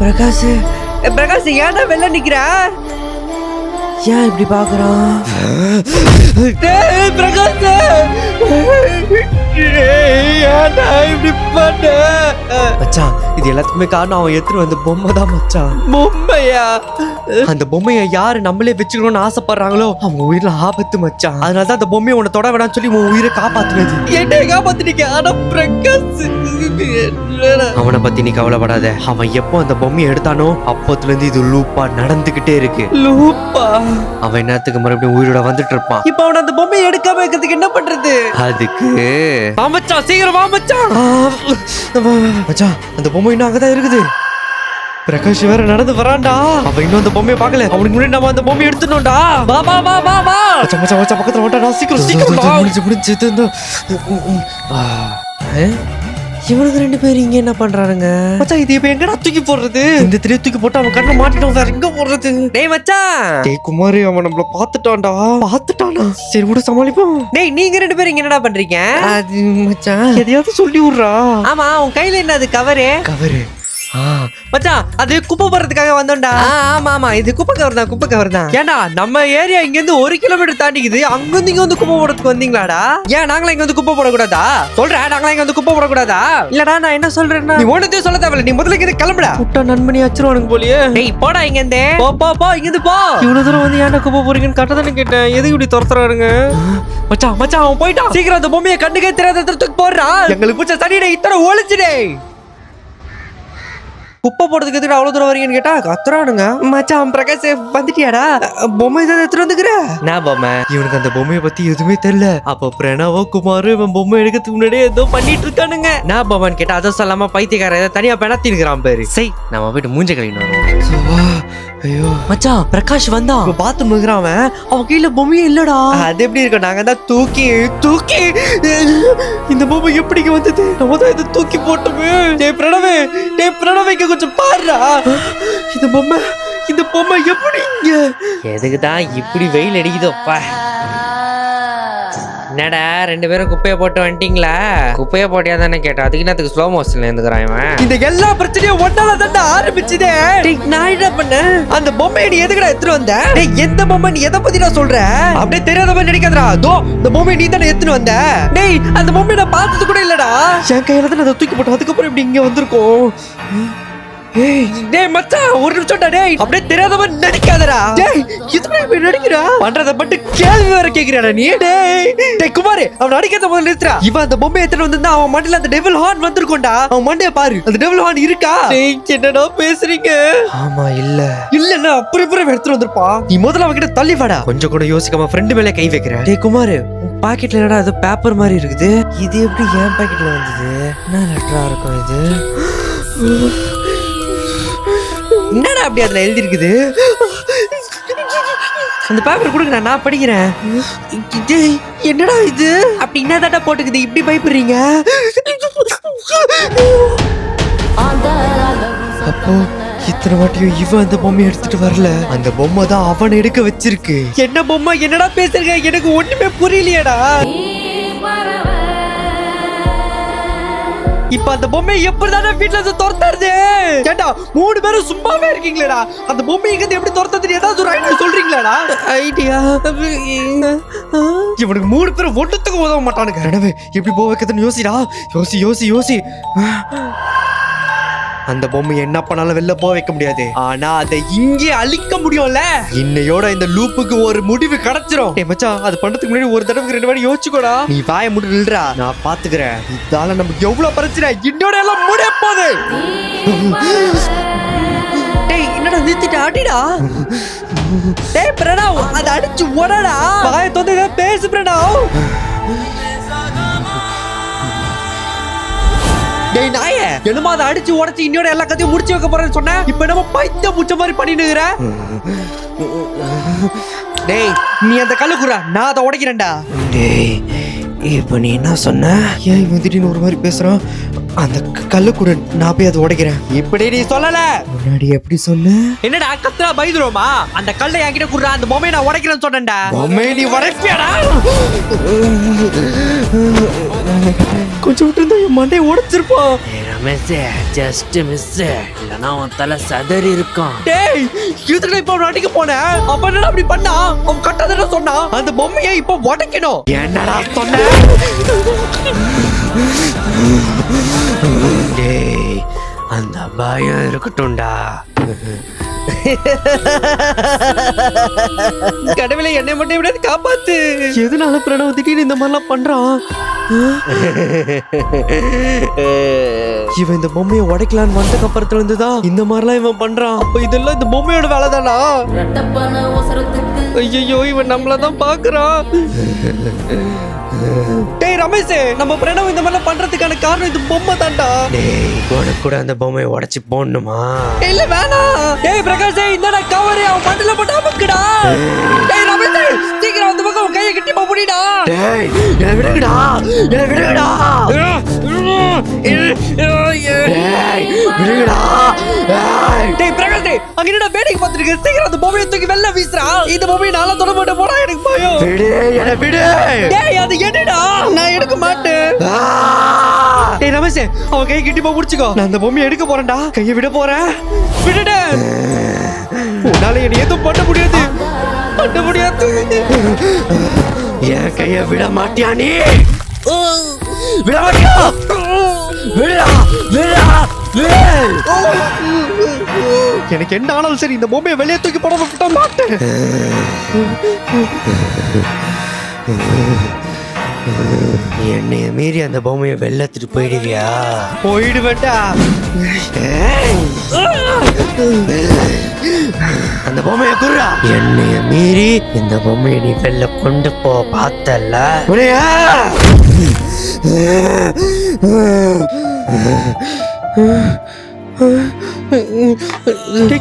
பிரகாஷ் ஏன்டா வெளில நிக்கிற? ஏன் இப்படி பாக்குறான்? பிரகாஷ் இப்படி பண்ண மச்சான், இது எல்லாத்துக்குமே காரணம் அவன் எடுத்துட்டு வந்த பொம்மை தான் மச்சான். பொம்மையா? அந்த பொம்மையை யாரு நம்மளே வச்சுக்கணும்னு ஆசைப்படுறாங்களோ அவங்க உயிரில ஆபத்து மச்சான். அதனாலதான் அந்த பொம்மையை உன்னை தொட வேணாம்னு சொல்லி உன் உயிரை காப்பாத்துனது. என்ன காப்பாத்துனீங்க? ஆனா பிரகாஷ், அவனை பத்தி நீ கவலைப்படாத. அவன் எப்போ அந்த பொம்மையை எடுத்தானோ அப்போத்துல இருந்து இது லூப்பா நடந்துகிட்டே இருக்கு. லூப்பா? அவன் என்னத்துக்கு மறுபடியும் உயிரோட வந்துட்டு இருப்பான். இப்ப அவன் அந்த பொம்மையை எடுக்காம இருக்கிறதுக்கு என்ன பண்றது? அதுக்கு மச்சான் சீக்கிரம் வா மச்சான். மச்சான் அந்த பொம்மை இன்னும் அங்கதான் இருக்குது. பிரகாஷ் வேற நடந்து வரான்டா. அவன் இன்னும் அந்த பொம்மையை பார்க்கல. அவனுக்கு முன்னாடி நம்ம அந்த பொம்மையை எடுத்துனோம்டா. வா மச்சான் பக்கத்துல வந்துடா. சீக்கிரம் முடிஞ்சு இவனுக்கு 2 பேரும் இங்க என்ன பண்றானுங்க? மச்சான் இது இப்ப எங்கடா தூக்கி போடுறது? இந்த திரைய தூக்கி போட்டு அவன் கண்ணை மாட்டிட்டோம். வேற எங்க போடுறது? டேய் மச்சான், டேய் குமாரி, அவன் நம்மள பாத்துட்டான்டா. பாத்துட்டானா? சரி விட சமாளிப்போம். டேய் நீங்க 2 பேரும் இங்க என்னடா பண்றீங்க? அது மச்சான் எதையாவது சொல்லி விடுறா. ஆமா, உன் கையில என்ன அது? கவரு மச்சான், அது குப்பை போடுறதுக்காக வந்தோம்டா. ஆமா இது குப்பை கவர் தான். ஏன்டா நம்ம ஏரியா இங்க இருந்து 1 கிலோமீட்டர் தாண்டிக்குது, அங்க இருந்து இங்க வந்து குப்பை போடுறதுக்கு வந்தீங்களாடா? ஏன் நாங்களா இங்க வந்து குப்பை போடக்கூடாதா? சொல்றேன், நாங்களா இங்க வந்து குப்பை போடக்கூடாதா? இல்லடா, நான் என்ன சொல்றேன்னா, நீ ஒண்ணுத்தையும் சொல்ல தேவையில்ல, நீ முதல்ல இங்க கிளம்புடா. புட்டா நண்பனி அச்சிருவானுங்க போலியே. டேய் போடா இங்க இருந்து. போ இங்க இருந்து போ. இவ்வளவு தூரம் வந்து ஏன்டா குப்பை போறீங்கன்னு கட்டதானே கேட்டேன். எதுக்கு இப்படி துரத்துறானுங்க? மச்சான் அவன் போயிட்டான். சீக்கிரம் அந்த பொம்மையை கண்டுக்கே தெரியாத தூக்கி போடுறா. எங்களுக்கு பிடிச்ச சனிடே இத்தனை ஒழிச்சுடே. குப்பை போடுறதுக்கு எதுக்கு அவ்வளவு தூரம் வரீங்கன்னு கேட்டா கத்துறானுங்க. மச்சான் பிரகாஷ் வந்துட்டியாடா? பொம்மை ஏதாவது எடுத்துட்டு வந்துக்கிற? நான் பொம்மை, இவனுக்கு அந்த பொம்மையை பத்தி எதுவுமே தெரியல. அப்ப பிரணவோ குமாரு இவன் பொம்மை எடுக்கிறதுக்கு முன்னாடியே ஏதோ பண்ணிட்டு இருக்கானுங்க. நான் பொம்மைன்னு கேட்டா அதை சொல்லாம பைத்தியக்கார ஏதாவது தனியா பெணத்திருக்கிறான் பேரு. சரி நம்ம போயிட்டு மூஞ்ச கழிக்கணும். ஐயோ மச்சான், பிரகாஷ் வந்தான். பாத்ரூம் இருக்கிறான். அவன் கீழே பொம்மையே இல்லடா. அது எப்படி இருக்கும்? நாங்க தான் தூக்கி இந்த பொம்மை எப்படி வந்தது? நம்ம தான் இதை தூக்கி போட்டோமே. டேய் பிரணவே கொஞ்சம் பாருடா. இந்த பொம்மை எப்படி இங்க? எதுக்குதான் இப்படி வெயில் அடிக்குதோப்பா? என்னடா 2 பேரும் குப்பையை போட்டு வந்துட்டீங்களா? குப்பையை போட்டியா தானே கேட்டா, அதுக்கு என்னத்துக்கு ஸ்லோ மோஷன்ல இருந்துக்கிறான் இவன்? இந்த எல்லா பிரச்சனையும் ஒன்னால தாண்டா ஆரம்பிச்சுதே. நான் என்ன பண்ணேன்? அந்த பொம்மையை நீ எதுக்குடா எடுத்துட்டு வந்த? எந்த பொம்மை? நீ எதை பத்தி நான் சொல்ற? அப்படியே தெரியாத மாதிரி நடிக்காதடா. இந்த பொம்மையை நீ தானே எடுத்துட்டு வந்த. டேய் அந்த பொம்மையை நான் பார்த்தது கூட இல்லடா. என் கையில தான் அதை தூக்கி போட்டோம். அதுக்கப்புறம் இப்படி இங்க வந்திருக்கோம். டேய் மச்சான், ஒரு நிமிஷம்டா. டேய் அப்படியே தெரியாத மாதிரி நடிக்காதடா. டேய் இதுக்கு இப்படி நடிக்கிறா? பண்றத பட்டு கேள்வி வேற கேக்குறடா நீ. டேய் குமார், அவன் நடிக்கிறத முதல்ல நிறுத்துறா. இவன் அந்த பொம்மையை எடுத்துட்டு வந்திருந்தா அவன் மண்டையில அந்த டெவில் ஹார்ன் வந்திருக்கும்டா. அவன் மண்டைய பாரு, அந்த டெவில் ஹார்ன் இருக்கா? டேய் என்னடா பேசுறீங்க? ஆமா இல்ல அப்புறம் எடுத்துட்டு வந்திருப்பா. நீ முதல்ல அவன்கிட்ட தள்ளி வாடா. கொஞ்சம் கூட யோசிக்காம ஃப்ரெண்டு மேல கை வைக்கிற. டேய் குமார், பாக்கெட்ல என்னடா அது பேப்பர் மாதிரி இருக்குது? இது எப்படி என் பாக்கெட்ல வந்தது? என்ன லெட்டரா இருக்கும் இது? என்னடா அப்படி அதுல எழுதி இருக்குது? அந்த பேப்பர் கொடுங்க, நான் படிக்கிறேன். என்னடா இது? அப்படி என்ன தாட்டா போட்டுக்குது? இப்படி பயப்படுறீங்க? அப்போ இத்தனை வாட்டியும் இவன் அந்த பொம்மை எடுத்துட்டு வரல. அந்த பொம்மை தான் அவனை எடுக்க வச்சிருக்கு. என்ன பொம்மை? என்னடா பேசுறீங்க? எனக்கு ஒண்ணுமே புரியலையடா. இப்ப அந்த பொம்மை எப்படிதானே வீட்டுல இருந்து துரத்துறது? கேட்டா 3 பேரும் சும்மாவே இருக்கீங்களேடா. அந்த பொம்மை இங்க எப்படி துரத்துறது? ஏதாவது ஒரு ஐடியா சொல்றீங்களாடா? ஐடியா? இவனுக்கு 3 பேரும் ஒட்டுத்துக்கு உதவ மாட்டானுங்க. எனவே எப்படி போக வைக்கிறதுன்னு யோசி. அந்த பொம்மை என்ன பண்ணாலும் வெளில போக வைக்க முடியாது. ஆனா அதை இங்கே அழிக்க முடியும்ல. இன்னையோட இந்த லூப்புக்கு ஒரு முடிவு கிடைச்சிரும். ஏ மச்சான், அது பண்றதுக்கு முன்னாடி ஒரு தடவைக்கு 2 வாட்டி யோசிச்சுக்கோடா. நீ வாயை மூடி நில்றா, நான் பாத்துக்கிறேன். இதால நமக்கு எவ்வளவு பிரச்சனை. இன்னோட எல்லாம் முடிய போகுது. டேய் என்னடா நிறுத்திட்டு ஆட்டிடா. டேய் பிரணவ், அதை அடிச்சு ஓடடா. வாயை தொந்தே பேசு பிரணவ். டேய் நாயே, என்னமா அதை அடிச்சு உடச்சு இன்னோட எல்லா கதையும் முடிச்சு வைக்க போறேன்னு சொன்ன. இப்ப நம்ம பைத்திய முச்ச மாதிரி பண்ணினுகிற. டேய் நீ அந்த கல்லு குறா, நான் அதை உடைக்கிறேன்டா. டேய் இப்ப நீ என்ன சொன்ன? ஏன் இவன் திடீர்னு ஒரு மாதிரி பேசுறான்? அந்த கல்லு கூட நான் போய் அதை உடைக்கிறேன். இப்படி நீ சொல்லல, முன்னாடி எப்படி சொன்ன? என்னடா கத்துறா பயந்துருமா? அந்த கல்லை என்கிட்ட குடுறா, அந்த பொம்மையை நான் உடைக்கிறேன்னு சொன்னேன்டா. பொம்மையை நீ உடைப்பியாடா? கொஞ்சம் விட்டு இருந்தா என் மண்டையை உடைச்சிருப்பான். ரமேஷ் ஜஸ்ட் மிஸ், இல்லனா உன் தலை சதறி இருக்கும். டேய் இதுக்கு இப்ப அடிக்க போனேன். அப்ப என்னடா அப்படி பண்ணா? அவன் கட்டதடா சொன்னா அந்த பொம்மையை இப்ப உடைக்கணும். என்னடா சொன்ன? டேய் அந்த பயம் இருக்கட்டும்டா. கடவுளே, என்னை மட்டும் எப்படியாவது காப்பாத்து. எதனால பிரணவ் திடீர்னு இந்த மாதிரிலாம் பண்றான்? இவன் இந்த பொம்மையை உடைக்கலான்னு வந்ததுக்கு அப்புறத்துல இருந்துதான் இந்த மாதிரிலாம் இவன் பண்றான். அப்ப இதெல்லாம் இந்த பொம்மையோட வேலை தானா? ஐயோ, இவன் நம்மளதான் பாக்குறான். டேய் ரமேஷ், நம்ம பிரணவ் இந்த மாதிரி பண்றதுக்கான காரணம் இந்த பொம்மை தான்டா. டேய் உனக்கு கூட அந்த பொம்மையை உடைச்சு போடணுமா? இல்ல வேணாம். டேய் பிரகாஷ், இந்தடா கவரு அவன் மண்டல போட்டு அமுக்குடா. டேய் ரமேஷ், சீக்கிரம் அந்த பக்கம் கையை கட்டி புடிடா. டேய் என்ன விடுங்கடா, என்ன விடுங்கடா. டேய் விடுங்கடா. டேய் பிரகாஷ், அங்க என்னடா வேடிக்கை பார்த்துட்டு இருக்க? சீக்கிரம் அந்த பொம்மையை தூக்கி வெளில வீசுறா. இந்த பொம்மையை நாளா தொட மாட்டேன் போடா, எனக்கு பயம். விடு, என்ன விடு. டேய் அது என்னடா? நான் எடுக்க மாட்டேன். டேய் ரமேஷ், அவன் கை கிட்டி போய் புடிச்சுக்கோ. நான் அந்த பொம்மையை எடுக்க போறேன்டா. கையை விட போறேன். விடுடா. உன்னால என்ன எதுவும் பண்ண முடியாது, பண்ண முடியாது. என் கையை விட மாட்டியா நீ? விட மாட்டியா? விடா, விடா, விடு. எனக்கு என்ன ஆனாலும் சரி இந்த பொம்மையை வெளியே தூக்கி போட விட மாட்டேன். என்னைய மீறி அந்த பொம்மையை வெள்ளத்துட்டு போயிடுவியா? போயிடுவேண்டா. அந்த பொம்மையை குர்ரா. என்னைய மீறி இந்த பொம்மையை நீ வெளில கொண்டு போ பார்த்தல்ல.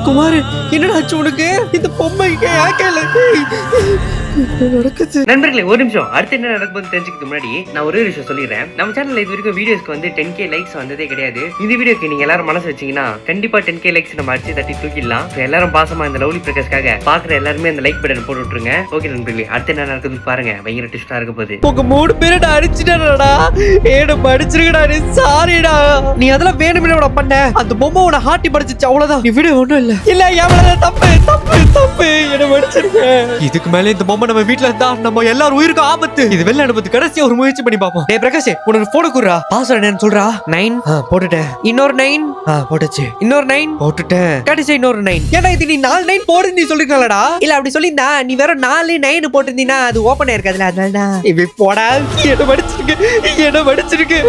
குமார், என்னடா ஆச்சு உனக்கு? இந்த பொம்மைக்கு நண்பர்களே, ஒரு நிமிஷம். அடுத்து என்ன நடக்குதுன்னு தெரிஞ்சுக்கிறதுக்கு முன்னாடி நான் ஒரு விஷயம் சொல்லிடுறேன். நம்ம சேனல்ல இது வரைக்கும் வீடியோஸ்க்கு வந்து 10K லைக்ஸ் வந்ததே கிடையாது. இந்த வீடியோக்கு நீங்க எல்லாரும் மனசு வச்சீங்கன்னா கண்டிப்பா 10K லைக்ஸ் நம்ம அடிச்சு தட்டி தூக்கிடலாம். எல்லாரும் பாசமா இந்த லவ்லி பிரகாஷ்காக பாக்குற எல்லாருமே அந்த லைக் பட்டன் போட்டு விட்டுருங்க. ஓகே நண்பர்களே, அடுத்து என்ன நடக்குதுன்னு பாருங்க. பயங்கர ட்விஸ்டா இருக்க போகுது. உங்க 3 பேரை அடிச்சுட்டா. ஏட படிச்சிருக்கடா, நீ சாரிடா. நீ அதெல்லாம் வேணும்னு பண்ண. அந்த பொம்மை உன ஹார்ட்டி படிச்சிச்சு, அவ்வளவுதான். நீ விட ஒண்ணும் இல்ல. இல்ல எவ்வளவு தப்பு தப்பு தப்பு, என்ன படிச்சிருக்கேன். இதுக்கு மேல இந்த பொம்மை நம்ம வீட்டுல இருந்தா நம்ம எல்லாரும் உயிருக்கு ஆபத்து. இது வெளில அனுப்பது கடைசியா ஒரு முயற்சி பண்ணி பாப்போம். டேய் பிரகாஷ், உனக்கு போட குறா. பாஸ்வேர்ட் என்னன்னு சொல்றா. 9 போட்டுட்டேன். இன்னொரு 9 போட்டுச்சு. இன்னொரு 9 போட்டுட்டேன். கடைசி இன்னொரு 9. ஏன்னா இது நீ 4 9 போடு நீ சொல்லிருக்கலடா. இல்ல அப்படி சொல்லிருந்தா நீ வேற 4 9 போட்டுருந்தீனா அது ஓபன் ஆயிருக்காதுல, அதனாலதான். இவ போடா, என்ன படிச்சிருக்கு, என்ன படிச்சிருக்கு.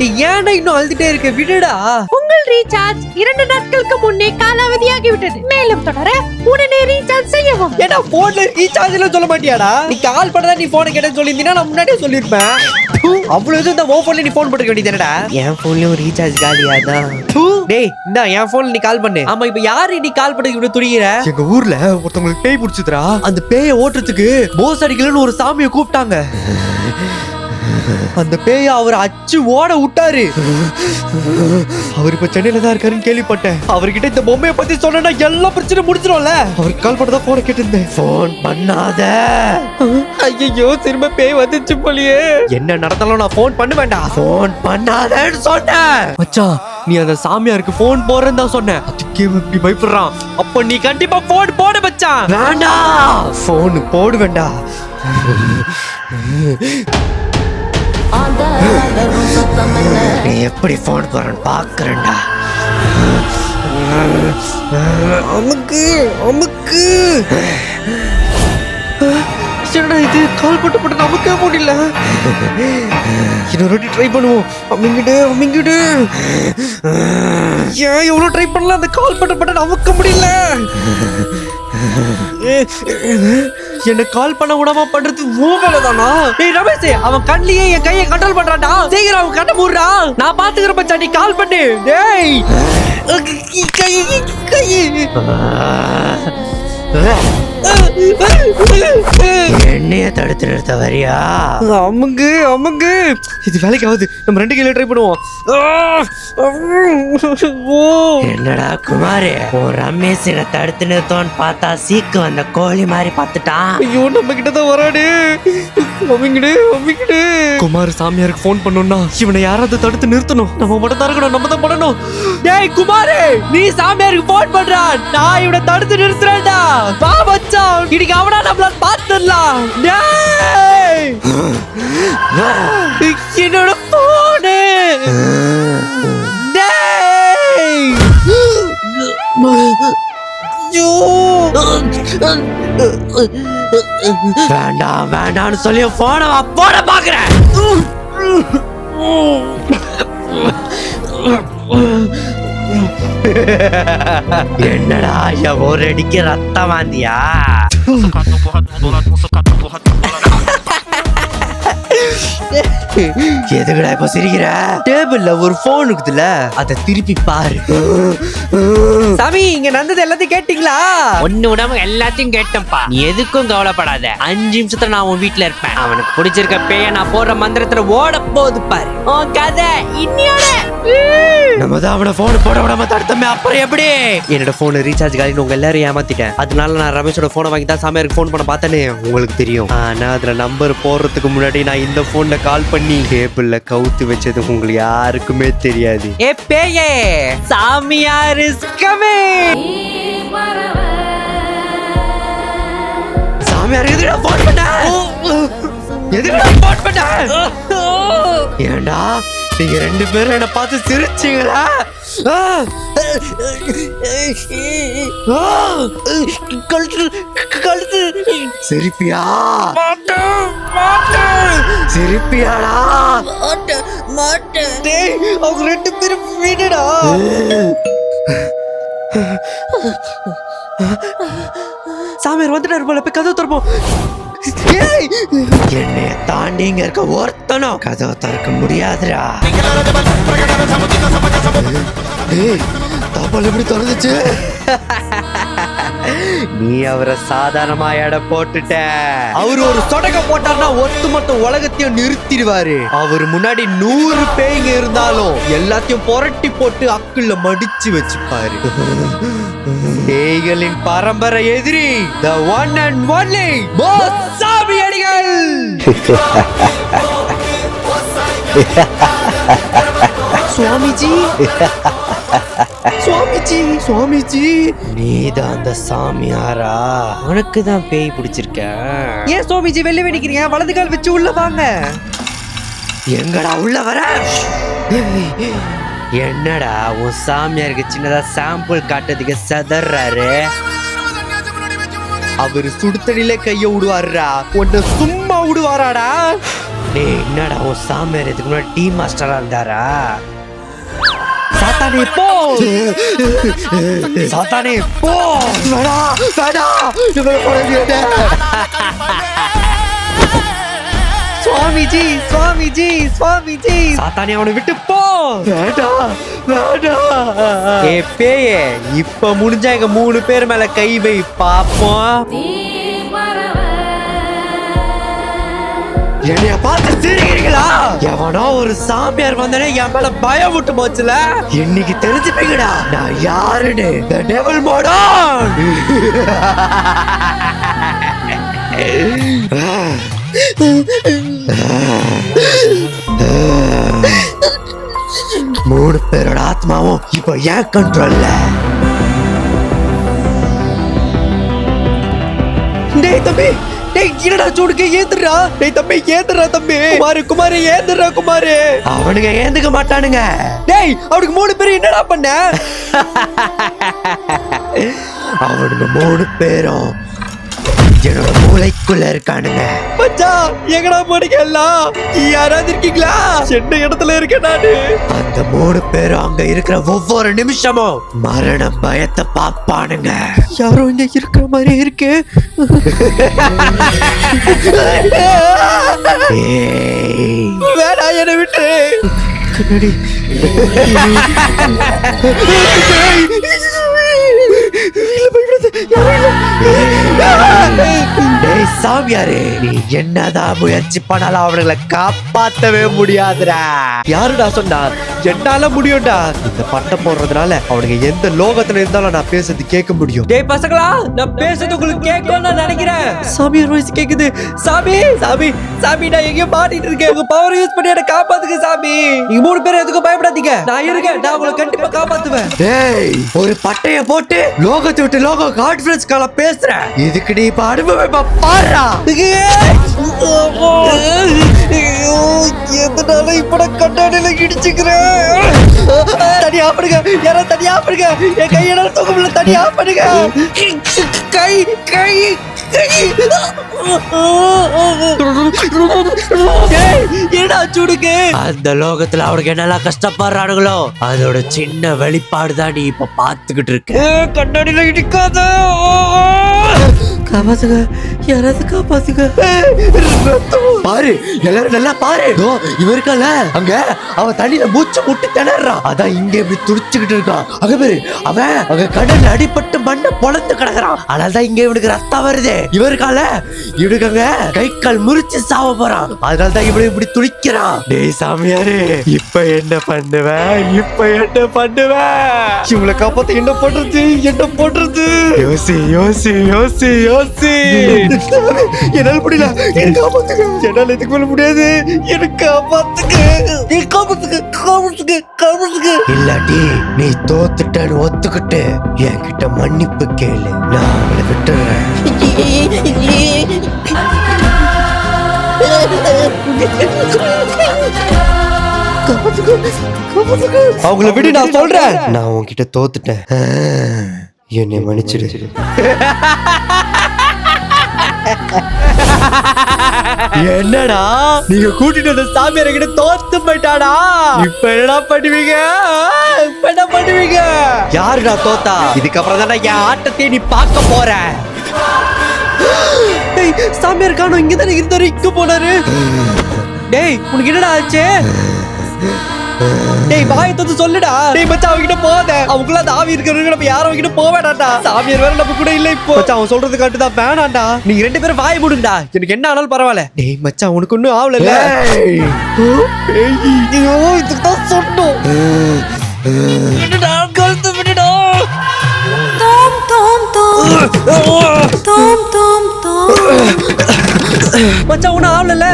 நீ ஏன்டா இன்னும் அழுதுட்டே இருக்க? விடுடா. உங்கள் ரீசார்ஜ் 2 நாட்களுக்கு முன்னே காலாவதியாகிவிட்டது. மேலும் தொடர உடனே ரீசார்ஜ் செய்யவும். ஏன்னா போன்ல ரீசார்ஜ்ல சொல்ல மாட்டியாடா? நீ கால் பண்ணதா நீ போன் கேட்டேன்னு சொல்லியிருந்தீனா நான் முன்னாடியே சொல்லிருப்பேன். அவ்வளவு இது இந்த ஓ போன்ல நீ போன் போட்டுக்க வேண்டியதுடா. என் போன்லயும் ரீசார்ஜ் காலியாதான். டேய் இந்தா என் போன்ல நீ கால் பண்ணு. ஆமா இப்ப யாரு நீ கால் பண்ணி இப்படி துடிக்கிற? எங்க ஊர்ல ஒருத்தவங்களுக்கு பேய் பிடிச்சதுடா. அந்த பேயை ஓட்டுறதுக்கு போஸ் அடிக்கலன்னு ஒரு சாமியை கூப்பிட்டாங்க. அந்த பேய அவர் அச்சு ஓட விட்டாரு. அவர் இப்ப சென்னையில தான் இருக்காருன்னு கேள்விப்பட்டேன். அவர்கிட்ட இந்த பொம்மையை பத்தி சொன்னா எல்லா பிரச்சனையும் முடிச்சிடும்ல. அவருக்கு கால் பண்ணதா போன கேட்டிருந்தேன். போன் பண்ணாத. ஐயோ திரும்ப பேய் வந்துச்சு போலியே. என்ன நடந்தாலும் நான் போன் பண்ண வேண்டாம். போன் பண்ணாதன்னு சொன்னேன். மச்சான் நீ அந்த சாமியாருக்கு போன் போறேன்னு தான் சொன்னேன். அதுக்கே இப்படி பயப்படுறான். அப்ப நீ கண்டிப்பா போன் போட மச்சான். வேண்டாம், போன் போடு வேண்டாம். நீ எப்படி போன் போறன்னு பாக்குறேன்டா. அமுக்கு அமுக்கு. என்னடா இது, கால் போட்டு நமக்கே முடியல. இன்னொரு ட்ரை பண்ணுவோம். அமிங்கிடு அமிங்கிடு. ஏன் எவ்வளவு ட்ரை பண்ணலாம், அந்த கால் போட்டு நமக்க முடியல. என்ன கால் பண்ண விடாம பண்றது மூவலதானா? டேய் ரமேஷ், அவன் கண்ணிலேயே என் கையை கண்ட்ரோல் பண்றான்டா. சீக்கிரம் அவன் கண்ணை மூடுறா. நான் பாத்துக்கிறேன் மச்சான், நீ கால் பண்ணு. டேய் என்னைய தடுத்து நிறுத்த வரியா? அமுங்கு அமுங்கு. இது வேலைக்கு ஆகுது. நம்ம 2 கையில ட்ரை பண்ணுவோம். என்னடா குமாரே, ரமேஷ் என்ன தடுத்து நிறுத்தோன்னு பார்த்தா சீக்கு வந்த கோழி மாதிரி பார்த்துட்டான். ஐயோ நம்ம கிட்டதான் வராடு. அமுங்கிடு அமுங்கிடு. குமார் சாமியாருக்கு போன் பண்ணோம்னா இவனை யாராவது தடுத்து நிறுத்தணும். நம்ம மட்டும் தான் இருக்கணும், நம்ம தான் பண்ணணும். டேய் குமாரே, நீ சாமியாருக்கு போன் பண்றா, நான் இவனை தடுத்து நிறுத்துறேன்டா. வா மச்சான், இன்னைக்கு அவனா நம்மள பாத்துடலாம். டேய் என்னோட போனு. டேய் வேண்டாம் வேண்டாம்னு சொல்லி போன போட பாக்குறேன். என்னடா ஒரு அடிக்கு ரத்தம் வாந்தியா? எதுக்குடா இப்ப சிரிக்கிற? டேபிள்ல ஒரு போன் இருக்குதுல, அத திருப்பி பாரு. சாமி, இங்க நடந்தது எல்லாத்தையும் கேட்டீங்களா? ஒண்ணு விடாம எல்லாத்தையும் கேட்டேன்ப்பா. நீ எதுக்கும் கவலைப்படாத. 5 நிமிஷத்துல நான் உன் வீட்டுல இருப்பேன். அவனுக்கு பிடிச்சிருக்க பேய நான் போடுற மந்திரத்துல ஓட போகுது பாரு. உன் கதை இன்னியோட. நம்ம தான் அவனை போன் போட விடாம தடுத்தமே. அப்புறம் எப்படி? என்னோட போன் ரீசார்ஜ் காலின்னு உங்க எல்லாரும் ஏமாத்திட்டேன். அதனால நான் ரமேஷோட போனை வாங்கி தான் சாமியாருக்கு போன் பண்ண பார்த்தேன்னு உங்களுக்கு தெரியும். ஆனா அதுல நம்பர் போடுறதுக்கு முன்னாடி நான் இந்த போன்ல கால் பண்ணி டேபிள்ல கவுத்து வச்சது உங்களுக்கு யாருக்குமே தெரியாது. ஏ பேயே, சாமியார் இஸ் கமிங். சாமியார் எதுடா போன் பண்ண? எதுடா போன் பண்ண? ஏண்டா நீங்க 2 பேரும் என்ன பார்த்து சிரிச்சீங்களா? சிரிப்பியா? சிரிப்பியாடா? டேய், அவங்க 2 பேரும் வீடுடா. சாமியார் வந்துட்டாரு போல, போய் கதவு திறப்போம். என்னைய தாண்டி இங்க இருக்க ஒருத்தனும் கதவை திறக்க முடியாதுடா. தபால் எப்படி திறந்துச்சு? நீ அவரை சாதாரணமா எடை போட்டுட்ட. அவரு ஒரு சொடக போட்டார்னா ஒட்டுமொத்த உலகத்தையும் நிறுத்திடுவாரு. அவர் முன்னாடி 100 பேய்ங்க இருந்தாலும் எல்லாத்தையும் புரட்டி போட்டு அக்குள்ள மடிச்சு வச்சுப்பாரு. பேய்களின் பரம்பரை எதிரி the one and only boss சாமியடிகள். Swamiji, Swamiji, Swamiji, நீதான் அந்த சாமியாரா? உனக்கு தான் பேய் பிடிச்சிருக்க. ஏன் சுவாமிஜி வெளில வெடிக்கிறீங்க? வலது கால் வச்சு உள்ள வாங்க. எங்கடா உள்ள வர? என்னடா உன் சாமியாருக்கு சின்னதா சாம்பிள் காட்டுறதுக்கு சதறாரு? அவரு சுடுதண்ணில கைய விடுவாருடா, உன்னை சும்மா விடுவாராடா? டேய், என்னடா உன் சாமியார் இதுக்கு முன்னாடி டீ மாஸ்டரா இருந்தாரா? சாத்தானே போ, சாத்தானே போ. வேடா வேடா, சுவாமிஜி, சுவாமிஜி, சுவாமிஜி, சாத்தானே அவனை விட்டு போ. வேடா வேடா. ஏ பேயே, இப்ப முடிஞ்சா எங்க 3 பேர் மேல கை வை பாப்போம். என்னைய பார்த்து சிரிக்கிறீங்களா? எவனோ ஒரு சாமியார் வந்தனே என் மேல பயம் விட்டு போச்சுல. இன்னைக்கு தெரிஞ்சுப்பீங்கடா நான் யாருன்னு. The devil mode on. 3 பேரோட ஆத்மாவும் இப்ப ஏன் கண்ட்ரோல்ல. டேய் தம்பி, டேய் என்னடா சூடுக்கு ஏத்துறா? டேய் தம்பி ஏத்துறா தம்பி. குமாரு ஏத்துறா குமாரு. அவனுங்க ஏந்துக்க மாட்டானுங்க. டேய், அவனுக்கு 3 பேர் என்னடா பண்ண? அவனுங்க 3 பேரும் என்னோட மூளைக்குள்ள இருக்கானுங்க. மச்சான், எங்கடா போனீங்க எல்லாம்? யாராவது இருக்கீங்களா? என்ன இடத்துல இருக்க நானு? அந்த 3 பேரும் அங்க இருக்கிற ஒவ்வொரு நிமிஷமும் மரண பயத்தை பாப்பானுங்க. யாரோ இங்க இருக்கிற மாதிரி இருக்கு. வேணா, என்னை விட்டு. கண்ணாடி. சாமியாரே, நீ என்னதான் முயற்சி பண்ணாலும் அவனுங்களை காப்பாத்தவே முடியாதுடா. யாருடா சொன்னா? என்னால முடியும்டா. இந்த பட்டம் போடுறதுனால அவனுங்க எந்த லோகத்துல இருந்தாலும் நான் பேசுறது கேட்க முடியும். டேய் பசங்களா, நான் பேசுறது உங்களுக்கு கேட்கும்னு நான் நினைக்கிறேன். சாமியார் வாய்ஸ் கேக்குது. சாமி, சாமி, சாமி, நான் எங்கேயோ மாட்டிட்டு இருக்கேன். உங்க பவர் யூஸ் பண்ணி என்ன காப்பாத்துங்க சாமி. நீங்க 3 பேரும் எதுக்கும் பயப்படாதீங்க. நான் இருக்கேன், நான் உங்களை கண்டிப்பா காப்பாத்துவேன். டேய், ஒரு பட்டைய போட்டு லோகத்தை விட்டு லோகம் கான்ஃபரன்ஸ் கால பேசுறேன். இதுக்கு நீ இப்ப அனுபவமா பாருடா. எதனால இப்ப நான் கண்ணாடியில இடிச்சுக்கிறேன்? தனியா பண்ணுங்க, யாரோ தனியா பண்ணுங்க. என் கையில தூக்கமுள்ள தனியா பண்ணுங்க. கை கை ஏடா சுடுக்கு? அந்த லோகத்துல அவனுக்கு என்னெல்லாம் கஷ்டப்படுறானுங்களோ அதோட சின்ன வெளிப்பாடு தான் நீ இப்ப பாத்துக்கிட்டு இருக்க. கண்ணாடியில இடிக்காத. காப்பாத்துங்க, யாராவது காப்பாத்துங்க. பாரு, எல்லாரும் நல்லா பாரு. இவன் இருக்கால அங்க, அவன் தண்ணியில மூச்சு முட்டி திணறான். அதான் இங்க இப்படி துடிச்சுக்கிட்டு இருக்கான். அங்க பேரு அவன் அங்க கடல்ல அடிபட்டு மண்ணை பொழந்து கிடக்குறான். அதனாலதான் இங்க இவனுக்கு ரத்தம் வருது. இவன் இருக்கால, இவனுக்கு அங்க கை கால் முறிச்சு சாவ போறான். அதனாலதான் இவனு இப்படி துடிக்கிறான். டேய் சாமியாரே, இப்ப என்ன பண்ணுவேன்? இவங்களை காப்பாத்த என்ன பண்றது? யோசி. என்னால முடியல, எனக்கு காப்பாத்துங்க. என்னால இதுக்கு மேல முடியாது, எனக்கு காப்பாத்துங்க. இல்லாட்டி நீ தோத்துட்டன்னு ஒத்துக்கிட்டு என்கிட்ட மன்னிப்பு கேளு, நான் அவளை விட்டுறேன். அவங்கள விட்டு நான் சொல்றேன். நான் உன்கிட்ட தோத்துட்டேன், என்னை மன்னிச்சிடு. என்னடா நீங்க கூட்டிட்டு வந்த சாமியார கிட்ட தோத்து போயிட்டாடா? இப்ப என்ன பண்ணுவீங்க? யாருடா தோத்தா? இதுக்கப்புறம் தானே என் ஆட்டத்தை நீ பார்க்க போற. சாமியார் காணோம், இங்கதானே இருந்தாரு, இங்க போனாரு. டேய் உனக்கு என்னடா ஆச்சு? டேய் வாயை தந்து சொல்லுடா. டேய் மச்சான், அவங்கிட்ட போகாத. அவங்கள அந்த ஆவி இருக்கிறவங்க நம்ம யாரும் அவங்கிட்ட போக வேண்டாம்டா. சாமியார் வேற நம்ம கூட இல்ல இப்போ. மச்சான் அவன் சொல்றது காட்டுதான், வேணாம்டா. நீங்க ரெண்டு பேரும் வாயை மூடுங்கடா, எனக்கு என்ன ஆனாலும் பரவாயில்ல. டேய் மச்சான், உனக்கு ஒண்ணும் ஆவல. இதுக்கு தான் சொன்னோம். கழுத்து விட்டுடா. மச்சான் ஒன்னும் ஆவல.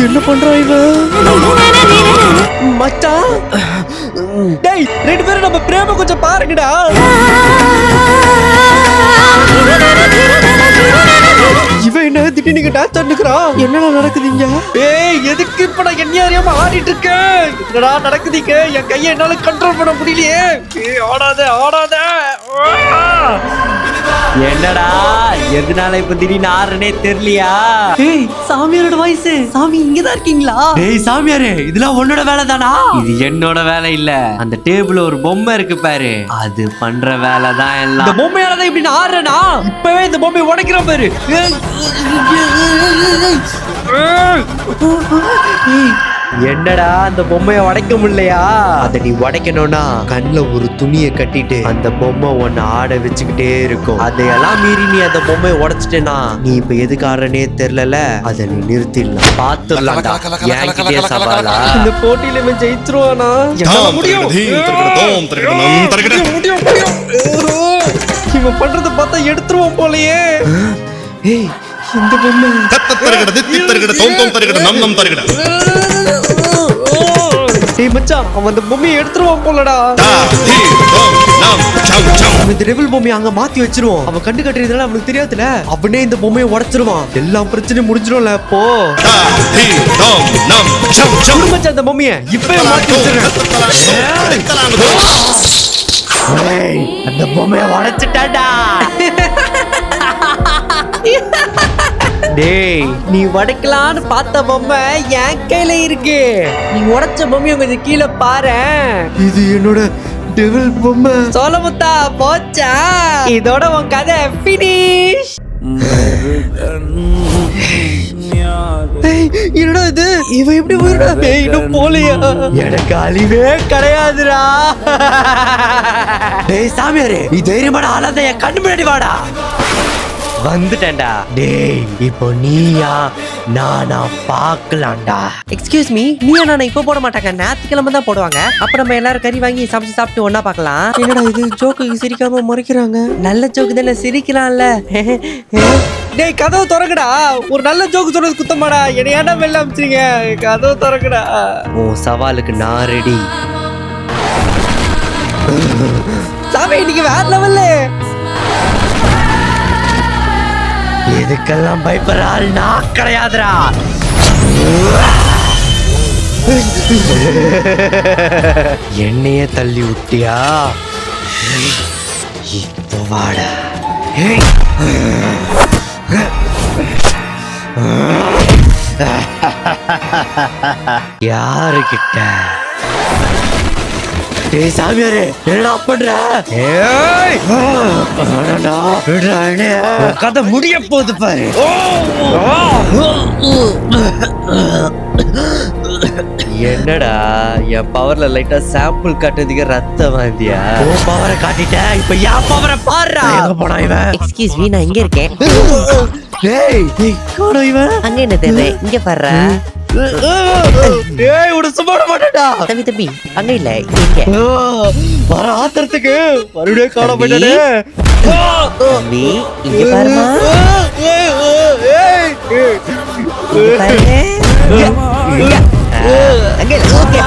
என்ன பண்றான் இவன்? மச்சான், டேய் ரெண்டு பேரும் நம்ம பிரேம கொஞ்சம் பாருங்கடா. இவன் என்ன திடீர்னு டான்ஸ் ஆடுறான்? என்னடா நடக்குதுங்க? ஏய் எதுக்கு இப்ப நான் என்ன அறியாம ஆடிட்டு இருக்கேன்? என்னடா நடக்குதுங்க? என் கையை என்னால கண்ட்ரோல் பண்ண முடியலையே. ஏய் ஆடாத. என்னடா எதனால இப்ப திடீர்னு ஆடுறனே தெரியலையா? ஏய் சாமியாரோட வாய்ஸ். சாமி இங்கதான் இருக்கீங்களா? டேய் சாமியாரே, இதெல்லாம் உன்னோட வேலை தானா? இது என்னோட வேலை இல்ல. அந்த டேபிள்ல ஒரு பொம்மை இருக்கு பாரு, அது பண்ற வேலை தான் எல்லாம். இந்த பொம்மையால தான் இப்படி ஆடுறனா? இப்பவே இந்த பொம்மையை உடைக்கிற பாரு. என்னடா அந்த பொம்மைய உடைக்க முடியலையா? அத நீ உடைக்கணும்னா கண்ணுல ஒரு துணியை கட்டிட்டு அந்த பொம்மை ஒன்னு ஆட வச்சுக்கிட்டே இருக்கும். அதையெல்லாம் மீறி நீ அந்த பொம்மையை உடைச்சிட்டேனா நீ இப்ப எதுக்கு ஆடுறனே தெரியல. அதை நீ நிறுத்திடலாம், பாத்துடலாம்டா. என்கிட்டயே சவாலா? இந்த போட்டியில இவன் ஜெயிச்சிருவானா? முடியும். இவன் பண்றத பார்த்தா எடுத்துருவான் போலயே. ஏய் இந்த பொம்மை ஏய் மச்சான், அவன் அந்த பொம்மையை எடுத்துருவான் போலடா. இந்த டெவில் பொம்மையை அங்க மாத்தி வச்சிருவான். அவன் கண்டு கட்டுறதுனால அவனுக்கு தெரியாதுல. அவனே இந்த பொம்மையை உடைச்சிருவான். எல்லா பிரச்சனையும் முடிஞ்சிடும்ல. போ மச்சான், அந்த பொம்மையை இப்பவே மாத்தி வச்சிருக்கேன். அந்த பொம்மையை உடைச்சிட்டாடா. டேய் நீ உடைக்கலான்னு பார்த்த பொம்மை என் கையில இருக்கு. நீ உடைச்ச பொம்மையை கொஞ்சம் கீழே பாரு. இது என்னோட டெவில் பொம்மை. சோலமுத்தா போச்சா? இதோட உன் கதை ஃபினிஷ். என்னடா இது? இவன் எப்படி போயிடா? இன்னும் போலையா? எனக்கு அழிவே கிடையாதுடா. டேய் சாமியாரே, நீ தைரியமான ஆளாத என் கண்ணு முன்னாடி வாடா. வந்துட்டேன்டா. டேய் இப்போ நீயா நானா பார்க்கலாம்டா. எக்ஸ்கியூஸ் மீ, நீயா நானா இப்போ போட மாட்டாங்க, ஞாயிற்றுக்கிழமை தான் போடுவாங்க. அப்ப நம்ம எல்லாரும் கறி வாங்கி சமைச்சு சாப்பிட்டு ஒன்னா பார்க்கலாம். என்னடா இது ஜோக்கு சிரிக்காம முறைக்கிறாங்க? நல்ல ஜோக்கு தானே, சிரிக்கலாம்ல. டேய் கதவு திறக்கடா. ஒரு நல்ல ஜோக்கு சொல்றது குத்தமாடா. என்னை ஏன்டா வெளில அமிச்சிங்க? கதவு திறக்கடா. உன் சவாலுக்கு நான் ரெடி. சாமி இன்னைக்கு வேற லெவல்ல. இதுக்கெல்லாம் பயப்படுற ஆள் நான் கிடையாதுடா. என்னையே தள்ளி விட்டியா? இப்போ வாடா. யாருக்கிட்ட? டேய் சாமியாரே என்னடா பண்ற? ஏய் அடடா விடுறானே, கதை முடிய போகுது பாரு. என்னடா என் பவர்ல லைட்டா சாம்பிள் காட்டுறதுக்கு ரத்தம் வாந்தியா? பவரை காட்டிட்ட, இப்ப என் பவரை பாருடா. எங்க போனா இவன்? எக்ஸ்கியூஸ் மீ, நான் இங்க இருக்கேன். டேய் காணோம் இவன். அங்க என்ன தேவை? இங்க பாரு. டேய் உட சும்மா விட மாட்டேன்டா. தம்பி அங்க இல்ல, இங்க. வர ஆத்திரத்துக்கு மறுபடியும் காண போயிட்டானே. தம்பி இங்க பாருமா. இங்க பாருங்க. அங்க இல்ல, ஓகே.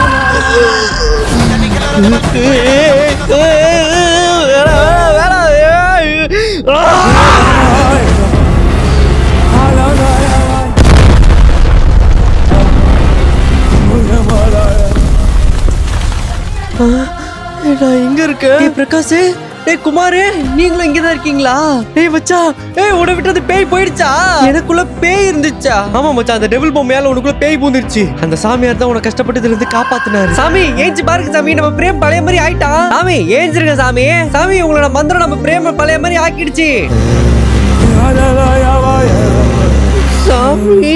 எங்க இருக்க? டேய் பிரகாஷ், டேய் குமார், நீங்களும் இங்கதான் இருக்கீங்களா? டேய் மச்சான், ஏய் உன்னை விட்டு அந்த பேய் போயிடுச்சா? எனக்குள்ள பேய் இருந்துச்சா? ஆமா மச்சான், அந்த டெவில் பொம்மையால உனக்குள்ள பேய் பூந்துருச்சு. அந்த சாமியார் தான் உன்னை கஷ்டப்பட்டதுல இருந்து காப்பாத்துனாரு. சாமி ஏஞ்சி பாருங்க சாமி, நம்ம பிரேம் பழைய மாதிரி ஆயிட்டான். சாமி ஏஞ்சிருங்க சாமி. சாமி உங்களோட மந்திரம் நம்ம பிரேம் பழைய மாதிரி ஆக்கிடுச்சு. சாமி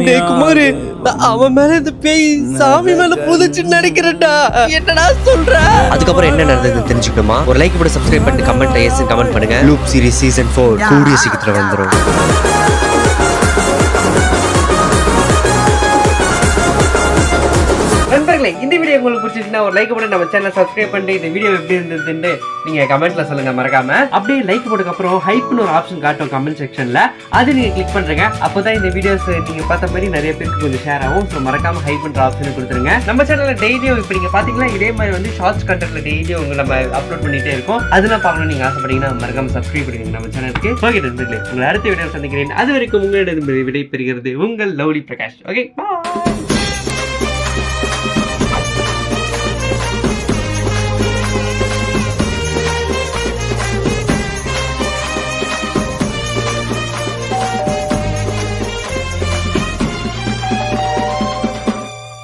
டேய் குமார், அவன் மேல இந்த பேய் சாமி மேல புதிச்சுன்னு நினைக்கிறேன்டா. என்னடா சொல்ற? அதுக்கப்புறம் என்ன நடந்ததுன்னு தெரிஞ்சுக்கணுமா? ஒரு லைக் போட்டு சப்ஸ்கிரைப் பண்ணிட்டு கமெண்ட் பண்ணுங்க. லூப் சீரிஸ் சீசன் 4 கூடிய சீக்கிரத்துல வந்துரும். நண்பர்களே, இந்த வீடியோ உங்களுக்கு பிடிச்சிருந்தா ஒரு லைக் போட்டு நம்ம சேனலை சப்ஸ்கிரைப் பண்ணிட்டு இந்த வீடியோ எப்படி இருந்ததுன்னு நீங்க கமெண்ட்ல சொல்லுங்க மறக்காம. அப்படியே லைக் போட்டதுக்கு அப்புறம் ஹைப்னு ஒரு ஆப்ஷன் காட்டும் கமெண்ட் செக்ஷன்ல, அது நீங்க கிளிக் பண்றீங்க. அப்பதான் இந்த வீடியோஸ் நீங்க பார்த்த மாதிரி நிறைய பேருக்கு கொஞ்சம் ஷேர் ஆகும். ஸோ மறக்காம ஹைப்ன்ற ஆப்ஷன் கொடுத்துருங்க. நம்ம சேனல்ல டெய்லியும் இப்போ நீங்க பாத்தீங்கன்னா இதே மாதிரி வந்து ஷார்ட்ஸ் கண்டென்ட்ல டெய்லியும் உங்க நம்ம அப்லோட் பண்ணிட்டே இருக்கோம். அதெல்லாம் பார்க்கணும் நீங்க ஆசைப்பட்டீங்கன்னா மறக்காம சப்ஸ்கிரைப் பண்ணுங்க நம்ம சேனலுக்கு. ஓகே நண்பர்களே, உங்களை அடுத்த வீடியோ சந்திக்கிறேன். அது வரைக்கும் உங்களிடம் விடை பெறுகிறது உங்கள் லவ்லி பிரகாஷ். Okay bye.